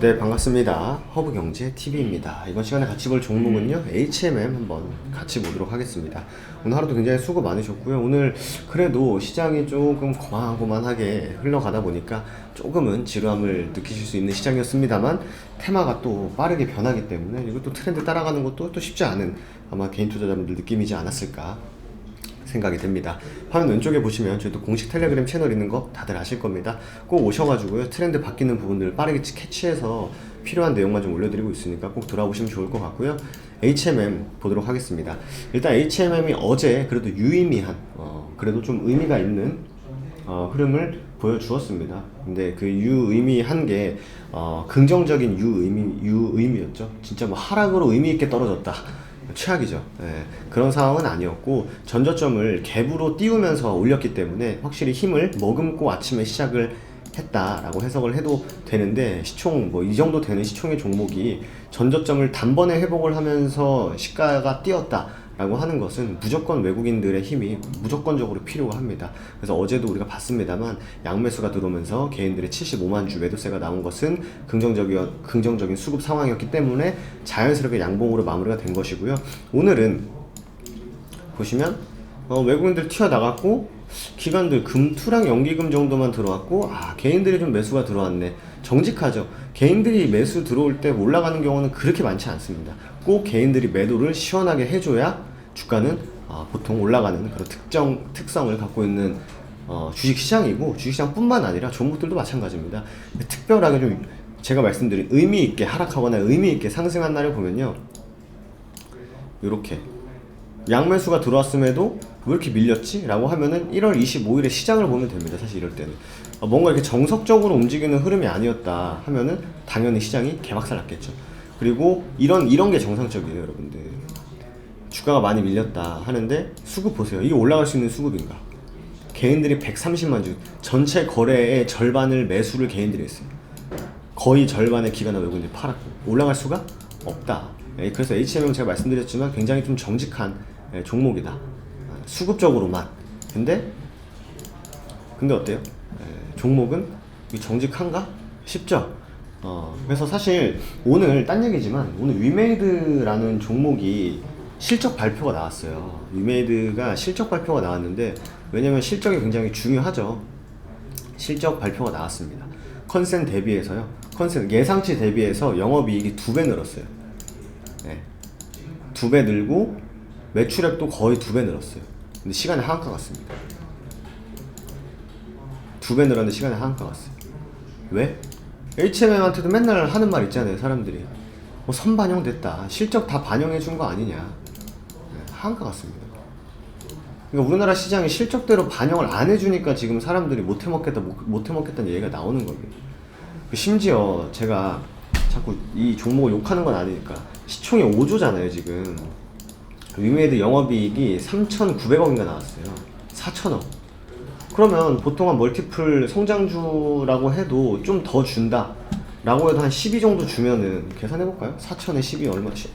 네, 반갑습니다. 허브경제TV입니다. 이번 시간에 같이 볼 종목은요, HMM 한번 같이 보도록 하겠습니다. 오늘 하루도 굉장히 수고 많으셨고요. 오늘 그래도 시장이 조금 고만고만하게 흘러가다 보니까 조금은 지루함을 느끼실 수 있는 시장이었습니다만, 테마가 또 빠르게 변하기 때문에 이것도 트렌드 따라가는 것도 또 쉽지 않은 아마 개인 투자자분들 느낌이지 않았을까 생각이 됩니다. 화면 왼쪽에 보시면 저희도 공식 텔레그램 채널 있는 거 다들 아실 겁니다. 꼭 오셔가지고요, 트렌드 바뀌는 부분들을 빠르게 캐치해서 필요한 내용만 좀 올려드리고 있으니까 꼭 들어보시면 좋을 것 같고요. HMM 보도록 하겠습니다. 일단 HMM이 어제 그래도 유의미한 그래도 좀 의미가 있는 흐름을 보여주었습니다. 근데 그 유의미한 게 긍정적인 유의미였죠. 진짜 뭐 하락으로 의미 있게 떨어졌다, 최악이죠. 예, 그런 상황은 아니었고, 전저점을 갭으로 띄우면서 올렸기 때문에 확실히 힘을 머금고 아침에 시작을 했다라고 해석을 해도 되는데, 시총 뭐 이 정도 되는 시총의 종목이 전저점을 단번에 회복을 하면서 시가가 뛰었다라고 하는 것은 무조건 외국인들의 힘이 무조건적으로 필요가 합니다. 그래서 어제도 우리가 봤습니다만, 양매수가 들어오면서 개인들의 75만 주 매도세가 나온 것은 긍정적인 수급 상황이었기 때문에 자연스럽게 양봉으로 마무리가 된 것이고요. 오늘은 보시면 외국인들 튀어나갔고, 기관들 금투랑 연기금 정도만 들어왔고, 개인들이 좀 매수가 들어왔네. 정직하죠. 개인들이 매수 들어올 때 올라가는 경우는 그렇게 많지 않습니다. 꼭 개인들이 매도를 시원하게 해줘야 주가는 보통 올라가는 그런 특성을 갖고 있는 주식시장이고, 주식시장뿐만 아니라 종목들도 마찬가지입니다. 특별하게 좀 제가 말씀드린 의미 있게 하락하거나 의미 있게 상승한 날을 보면요, 요렇게 양매수가 들어왔음에도 왜 이렇게 밀렸지? 라고 하면은 1월 25일에 시장을 보면 됩니다. 사실 이럴 때는 뭔가 이렇게 정석적으로 움직이는 흐름이 아니었다 하면은 당연히 시장이 개박살 났겠죠. 그리고 이런 게 정상적이에요, 여러분들. 주가가 많이 밀렸다 하는데 수급 보세요. 이게 올라갈 수 있는 수급인가? 개인들이 130만 주, 전체 거래의 절반을 매수를 개인들이 했어요. 거의 절반의 기관의 외국인들이 팔았고, 올라갈 수가 없다. 그래서 HMM 제가 말씀드렸지만 굉장히 좀 정직한 종목이다, 수급적으로만. 근데 어때요? 종목은 정직한가 싶죠. 그래서 사실 오늘 딴 얘기지만, 오늘 위메이드라는 종목이 실적 발표가 나왔어요. 위메이드가 실적 발표가 나왔는데, 왜냐면 실적이 굉장히 중요하죠. 실적 발표가 나왔습니다. 컨센 대비해서요, 예상치 대비해서 영업이익이 2배 늘었어요. 2배 늘고 매출액도 거의 2배 늘었어요. 근데 시간에 하한가 갔습니다. 2배 늘었는데 시간에 하한가 갔어요. 왜? HMM한테도 맨날 하는 말 있잖아요, 사람들이. 선반영 됐다, 실적 다 반영해 준 거 아니냐. 하한가 갔습니다. 그러니까 우리나라 시장이 실적대로 반영을 안 해주니까 지금 사람들이 못해먹겠다는 얘기가 나오는 겁니다. 심지어 제가 자꾸 이 종목을 욕하는 건 아니니까, 시총이 5조잖아요 지금. 위메이드 영업이익이 3,900억인가 나왔어요. 4,000억. 그러면 보통 한 멀티플 성장주라고 해도 좀 더 준다 라고 해도 한 12 정도 주면은, 계산해볼까요? 4,000에 12 얼마치?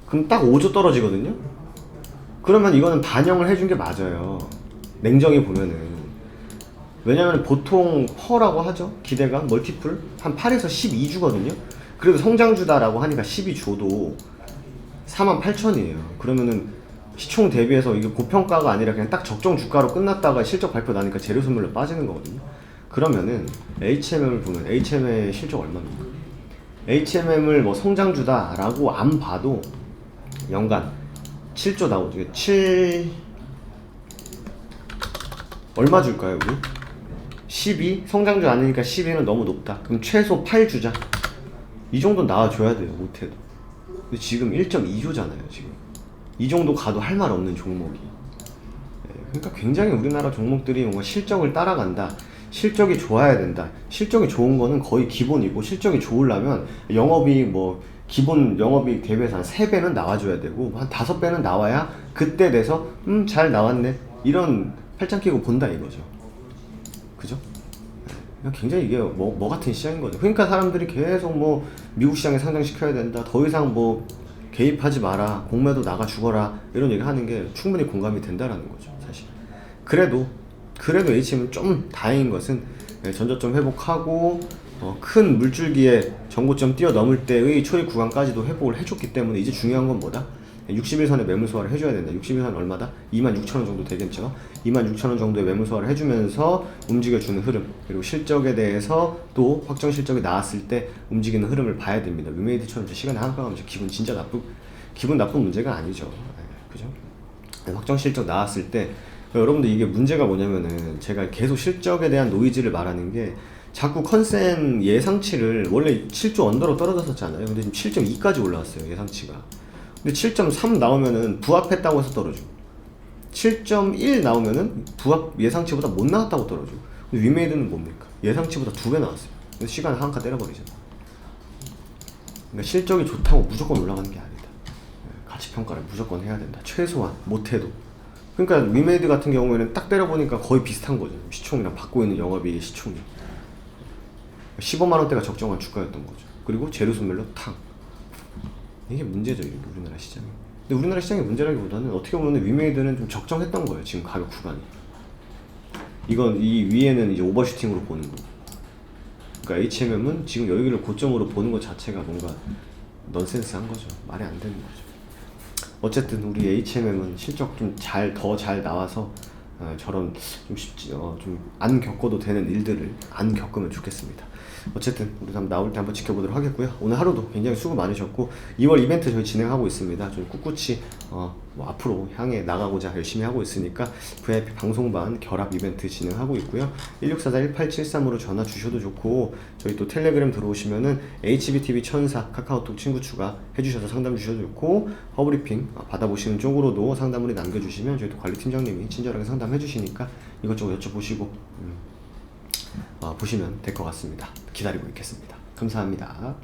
그럼 딱 5조 떨어지거든요? 그러면 이거는 반영을 해준 게 맞아요, 냉정히 보면은. 왜냐면 보통 퍼라고 하죠. 기대감 멀티플 한 8에서 12주거든요. 그래도 성장주다라고 하니까 12줘도 48,000이에요. 그러면은 시총 대비해서 이게 고평가가 아니라 그냥 딱 적정 주가로 끝났다가 실적 발표 나니까 재료 선물로 빠지는 거거든요. 그러면은 HMM을 보면 HMM의 실적 얼마입니까? HMM을 뭐 성장주다라고 안 봐도 연간 7조 나오죠. 7 얼마 줄까요, 우리? 12? 성장주 아니니까 12는 너무 높다. 그럼 최소 8주자. 이 정도 나와줘야 돼요, 못해도. 근데 지금 1.2조잖아요, 지금. 이 정도 가도 할 말 없는 종목이. 그러니까 굉장히 우리나라 종목들이 뭔가 실적을 따라간다, 실적이 좋아야 된다. 실적이 좋은 거는 거의 기본이고, 실적이 좋으려면 영업이익 기본 영업이익 대비해서 한 3배는 나와줘야 되고, 한 5배는 나와야 그때 돼서 잘 나왔네, 이런 팔짱 끼고 본다 이거죠. 그죠? 굉장히 이게 뭐 같은 시장인 거죠. 그러니까 사람들이 계속 미국 시장에 상장시켜야 된다, 더 이상 개입하지 마라, 공매도 나가 죽어라, 이런 얘기 하는 게 충분히 공감이 된다라는 거죠, 사실. 그래도 그래도 HM은 좀 다행인 것은 전저점 회복하고 큰 물줄기에 전고점 뛰어넘을 때의 초입 구간까지도 회복을 해줬기 때문에 이제 중요한 건 뭐다? 61선의 매물 소화를 해줘야 된다. 61선 얼마다? 26,000원 정도 되겠죠. 26,000원 정도의 매물 소화를 해주면서 움직여주는 흐름, 그리고 실적에 대해서 또 확정 실적이 나왔을 때 움직이는 흐름을 봐야 됩니다. 위메이드처럼 시간에 한가 가면서 기분 나쁜 문제가 아니죠. 그죠? 확정 실적 나왔을 때 여러분들 이게 문제가 뭐냐면은 제가 계속 실적에 대한 노이즈를 말하는 게 자꾸 컨센 예상치를 원래 7조 언더로 떨어졌었잖아요. 근데 지금 7.2까지 올라왔어요, 예상치가. 근데 7.3 나오면은 부합했다고 해서 떨어져. 7.1 나오면은 부합 예상치보다 못 나왔다고 떨어져. 근데 위메이드는 뭡니까? 예상치보다 2배 나왔어요. 근데 시간에 한가 때려버리잖아. 그러니까 실적이 좋다고 무조건 올라가는 게 아니다. 가치평가를 무조건 해야 된다. 최소한 못해도. 그러니까 위메이드 같은 경우에는 딱 때려보니까 거의 비슷한 거죠. 시총이랑 받고 있는 영업이익 시총이 15만원대가 적정한 주가였던 거죠. 그리고 재료소멸로 탕. 이게 문제죠, 이게 우리나라 시장이. 근데 우리나라 시장의 문제라기보다는 어떻게 보면 위메이드는 좀 적정했던 거예요, 지금 가격 구간이. 이 위에는 이제 오버슈팅으로 보는 거고. 그러니까 HMM은 지금 여기를 고점으로 보는 것 자체가 뭔가 넌센스한 거죠. 말이 안 되는 거죠. 어쨌든 우리 HMM은 실적 좀 더 잘 나와서 저런 좀 안 겪어도 되는 일들을 안 겪으면 좋겠습니다. 어쨌든 우리 한번 나올 때 한번 지켜보도록 하겠고요. 오늘 하루도 굉장히 수고 많으셨고 2월 이벤트 저희 진행하고 있습니다. 좀 꿋꿋이 뭐 앞으로 향해 나가고자 열심히 하고 있으니까 VIP 방송반 결합 이벤트 진행하고 있고요. 1644-1873으로 전화 주셔도 좋고 저희 또 텔레그램 들어오시면은 HBTV 천사 카카오톡 친구 추가 해주셔서 상담 주셔도 좋고 허브리핑 받아보시는 쪽으로도 상담문에 남겨주시면 저희 또 관리팀장님이 친절하게 상담해 주시니까 이것저것 여쭤보시고 보시면 될 것 같습니다. 기다리고 있겠습니다. 감사합니다.